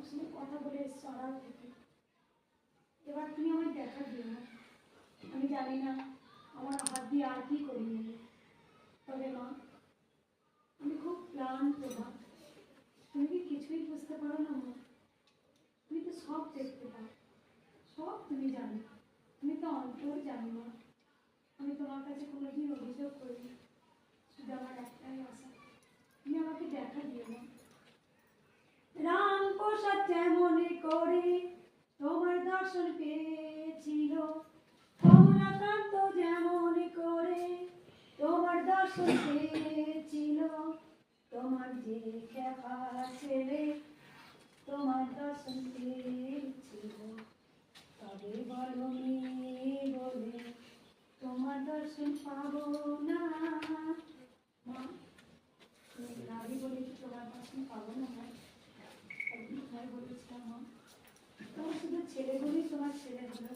সঙ্গে কথা বলে এসছো আড়াল থেকে। এবার তুমি আমায় দেখা দিও না। আমি জানি না আমার হাত দিয়ে আর কি করিয়ে নেবে, তবে মা আমি খুব ক্লান্ত মা। তুমি কি কিছুই বুঝতে পারো না মা? তুমি তো সব দেখতে পাও, সব তুমি জানো, তুমি তো অন্তর জানো মা। আমি তোমার কাছে কোনোদিন অভিযোগ করিনি, শুধু আমার একটাই আশা তুমি আমাকে দেখা দিও মা। রাম প্রসাদ যেমন করে তোমার দর্শন পেয়েছিল, কমলাকান্ত যেমন করে তোমার দর্শন পেয়েছিল, তোমার যে খেপা ছেলে তোমার দর্শন পেয়েছিল, তবে বলো মেয়ে বলে তোমার দর্শন পাবো না। মা তুমি নারী বলে কি তোমার দর্শন পাবো না? একদিন বলেছিলাম মা, তোমার শুধু ছেলে বলেই তোমার ছেলে হলো।